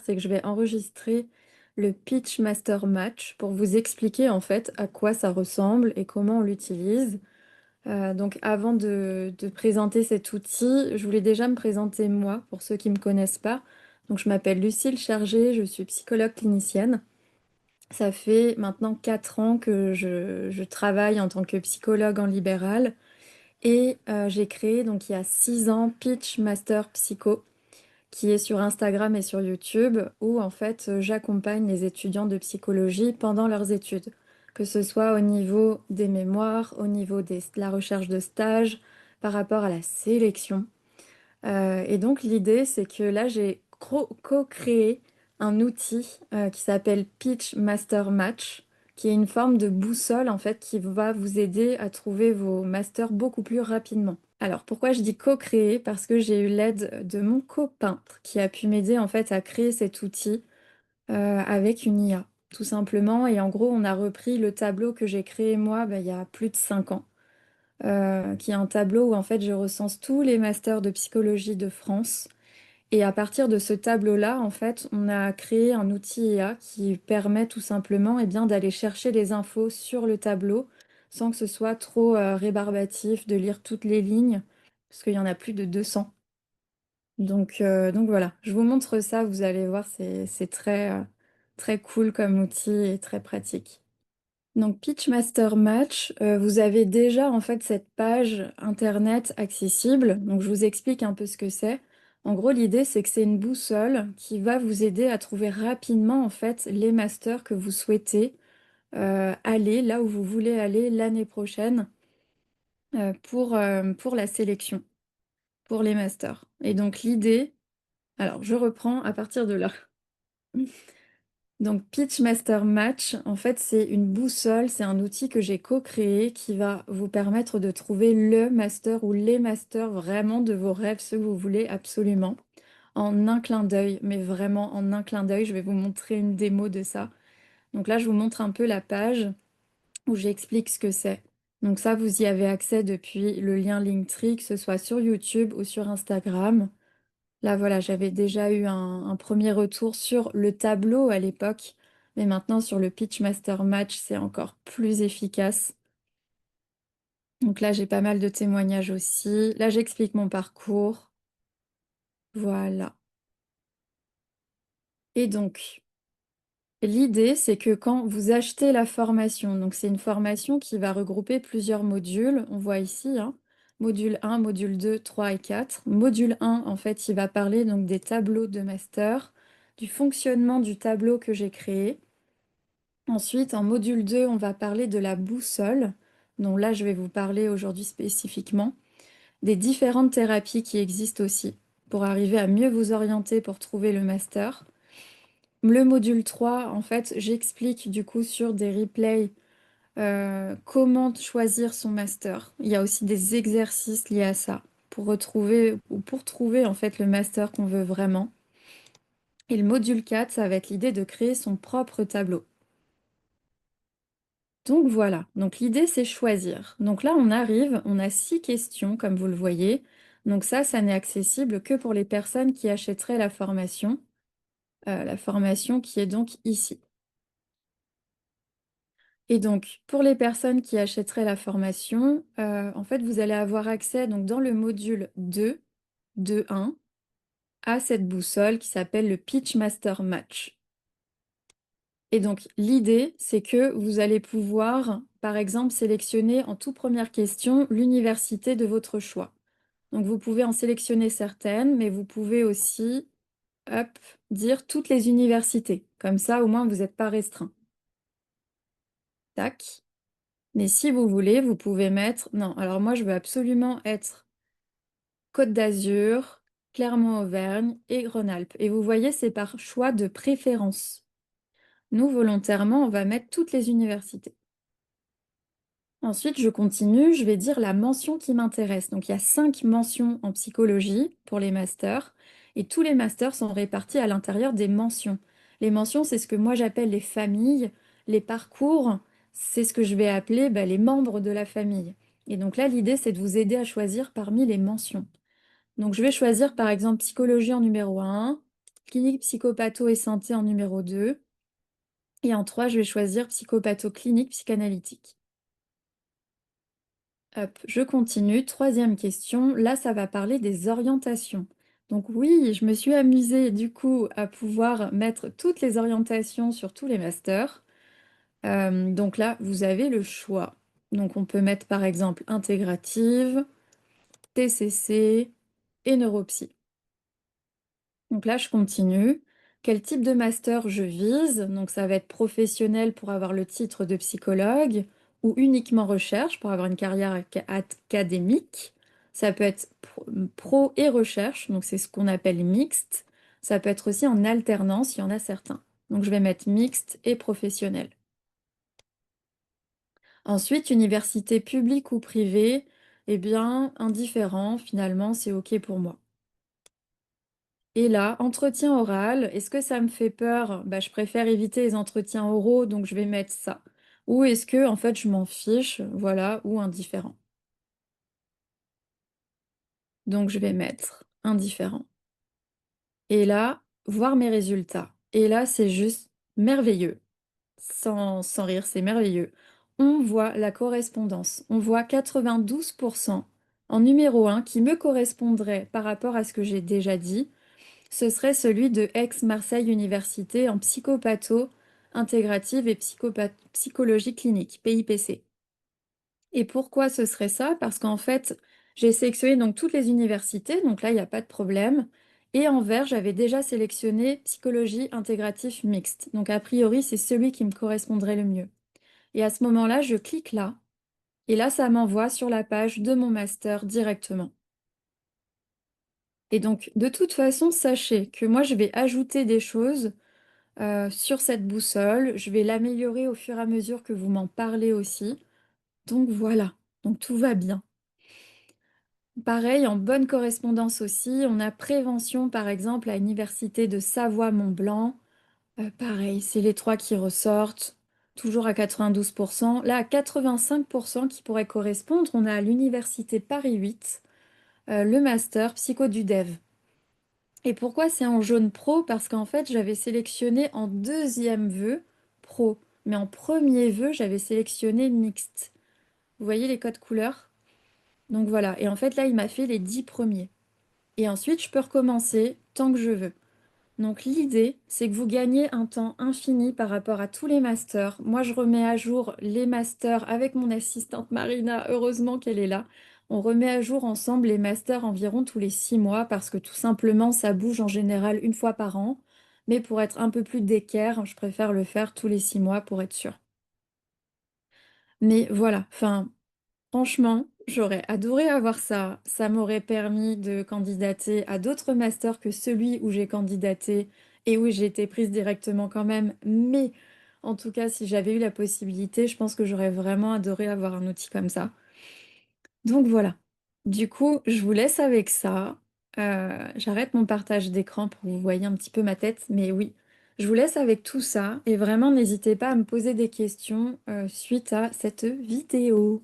c'est que je vais enregistrer le Pitch Master Match pour vous expliquer en fait à quoi ça ressemble et comment on l'utilise. Donc avant de présenter cet outil, je voulais déjà me présenter moi, pour ceux qui ne me connaissent pas. Donc je m'appelle Lucille Chargé, je suis psychologue clinicienne. Ça fait maintenant 4 ans que je travaille en tant que psychologue en libéral et j'ai créé donc il y a 6 ans Pitch Master Psycho qui est sur Instagram et sur YouTube, où en fait j'accompagne les étudiants de psychologie pendant leurs études, que ce soit au niveau des mémoires, au niveau de la recherche de stage, par rapport à la sélection. Et donc l'idée, c'est que là, j'ai co-créé un outil qui s'appelle Pitch Master Match, qui est une forme de boussole en fait qui va vous aider à trouver vos masters beaucoup plus rapidement. Alors pourquoi je dis co-créer? Parce que j'ai eu l'aide de mon copeintre qui a pu m'aider en fait à créer cet outil avec une IA, tout simplement. Et en gros, on a repris le tableau que j'ai créé moi il y a plus de 5 ans qui est un tableau où en fait je recense tous les masters de psychologie de France. Et à partir de ce tableau-là, en fait, on a créé un outil IA qui permet tout simplement bien, d'aller chercher les infos sur le tableau sans que ce soit trop rébarbatif, de lire toutes les lignes, parce qu'il y en a plus de 200. Donc voilà, je vous montre ça, vous allez voir, c'est très, très cool comme outil et très pratique. Donc Pitchmaster Match, vous avez déjà en fait cette page internet accessible. Donc je vous explique un peu ce que c'est. En gros, l'idée c'est que c'est une boussole qui va vous aider à trouver rapidement en fait les masters que vous souhaitez aller là où vous voulez aller l'année prochaine pour la sélection, pour les masters. Et donc l'idée, alors je reprends à partir de là. Donc Pitchmaster Match, en fait, c'est une boussole, c'est un outil que j'ai co-créé qui va vous permettre de trouver le master ou les masters vraiment de vos rêves, ceux que vous voulez absolument, en un clin d'œil, mais vraiment en un clin d'œil. Je vais vous montrer une démo de ça. Donc là, je vous montre un peu la page où j'explique ce que c'est. Donc ça, vous y avez accès depuis le lien Linktree, que ce soit sur YouTube ou sur Instagram. Là, voilà, j'avais déjà eu un premier retour sur le tableau à l'époque, mais maintenant sur le Pitchmaster Match, c'est encore plus efficace. Donc là, j'ai pas mal de témoignages aussi. Là, j'explique mon parcours. Voilà. Et donc, l'idée, c'est que quand vous achetez la formation, donc c'est une formation qui va regrouper plusieurs modules, on voit ici, hein, module 1, module 2, 3 et 4. Module 1, en fait, il va parler donc des tableaux de master, du fonctionnement du tableau que j'ai créé. Ensuite, en module 2, on va parler de la boussole, dont là, je vais vous parler aujourd'hui spécifiquement, des différentes thérapies qui existent aussi, pour arriver à mieux vous orienter pour trouver le master. Le module 3, en fait, j'explique du coup sur des replays comment choisir son master. Il y a aussi des exercices liés à ça pour retrouver ou pour trouver en fait le master qu'on veut vraiment. Et le module 4, ça va être l'idée de créer son propre tableau. Donc voilà, donc l'idée c'est choisir. Donc là on arrive, on a 6 questions comme vous le voyez. Donc ça n'est accessible que pour les personnes qui achèteraient la formation qui est donc ici. Et donc, pour les personnes qui achèteraient la formation, en fait, vous allez avoir accès donc, dans le module 2.1 à cette boussole qui s'appelle le Pitch Master Match. Et donc, l'idée, c'est que vous allez pouvoir, par exemple, sélectionner en toute première question l'université de votre choix. Donc, vous pouvez en sélectionner certaines, mais vous pouvez aussi, hop, dire toutes les universités. Comme ça, au moins, vous n'êtes pas restreint. Tac. Mais si vous voulez, vous pouvez mettre... Non, alors moi, je veux absolument être Côte d'Azur, Clermont-Auvergne et Rhône-Alpes. Et vous voyez, c'est par choix de préférence. Nous, volontairement, on va mettre toutes les universités. Ensuite, je continue, je vais dire la mention qui m'intéresse. Donc, il y a 5 mentions en psychologie pour les masters. Et tous les masters sont répartis à l'intérieur des mentions. Les mentions, c'est ce que moi j'appelle les familles. Les parcours, c'est ce que je vais appeler les membres de la famille. Et donc là, l'idée, c'est de vous aider à choisir parmi les mentions. Donc, je vais choisir par exemple psychologie en numéro 1. clinique psychopatho et santé en numéro 2. Et en 3, je vais choisir psychopatho clinique psychanalytique. Hop, je continue. Troisième question. Là, ça va parler des orientations. Donc oui, je me suis amusée du coup à pouvoir mettre toutes les orientations sur tous les masters. Donc là, vous avez le choix. Donc on peut mettre par exemple intégrative, TCC et neuropsy. Donc là, je continue. Quel type de master je vise? Donc ça va être professionnel pour avoir le titre de psychologue ou uniquement recherche pour avoir une carrière académique. Ça peut être pro et recherche, donc c'est ce qu'on appelle mixte. Ça peut être aussi en alternance, il y en a certains. Donc je vais mettre mixte et professionnel. Ensuite, université publique ou privée, eh bien, indifférent, finalement, c'est OK pour moi. Et là, entretien oral, est-ce que ça me fait peur? Bah, je préfère éviter les entretiens oraux, donc je vais mettre ça. Ou est-ce que, en fait, je m'en fiche, voilà, ou indifférent. Donc je vais mettre indifférent. Et là, voir mes résultats. Et là, c'est juste merveilleux. Sans rire, c'est merveilleux. On voit la correspondance. On voit 92% en numéro 1 qui me correspondrait par rapport à ce que j'ai déjà dit. Ce serait celui de Aix-Marseille Université en psychopatho intégrative et psychologie clinique, PIPC. Et pourquoi ce serait ça? Parce qu'en fait, j'ai sélectionné donc toutes les universités, donc là, il n'y a pas de problème. Et en vert, j'avais déjà sélectionné psychologie intégrative mixte. Donc a priori, c'est celui qui me correspondrait le mieux. Et à ce moment-là, je clique là. Et là, ça m'envoie sur la page de mon master directement. Et donc, de toute façon, sachez que moi, je vais ajouter des choses sur cette boussole. Je vais l'améliorer au fur et à mesure que vous m'en parlez aussi. Donc voilà, donc tout va bien. Pareil, en bonne correspondance aussi, on a prévention par exemple à l'université de Savoie-Mont-Blanc. Pareil, c'est les trois qui ressortent, toujours à 92%. Là, à 85% qui pourrait correspondre, on a à l'université Paris 8, le master psycho du dev. Et pourquoi c'est en jaune pro? Parce qu'en fait, j'avais sélectionné en deuxième vœu pro, mais en premier vœu, j'avais sélectionné mixte. Vous voyez les codes couleurs? Donc voilà, et en fait là, il m'a fait les 10 premiers. Et ensuite, je peux recommencer tant que je veux. Donc l'idée, c'est que vous gagnez un temps infini par rapport à tous les masters. Moi, je remets à jour les masters avec mon assistante Marina, heureusement qu'elle est là. On remet à jour ensemble les masters environ tous les 6 mois parce que tout simplement, ça bouge en général une fois par an. Mais pour être un peu plus d'équerre, je préfère le faire tous les 6 mois pour être sûr. Mais voilà, enfin, franchement, j'aurais adoré avoir ça. Ça m'aurait permis de candidater à d'autres masters que celui où j'ai candidaté et où j'ai été prise directement quand même. Mais en tout cas, si j'avais eu la possibilité, je pense que j'aurais vraiment adoré avoir un outil comme ça. Donc voilà. Du coup, je vous laisse avec ça. J'arrête mon partage d'écran pour que vous voyez un petit peu ma tête. Mais oui, je vous laisse avec tout ça. Et vraiment, n'hésitez pas à me poser des questions suite à cette vidéo.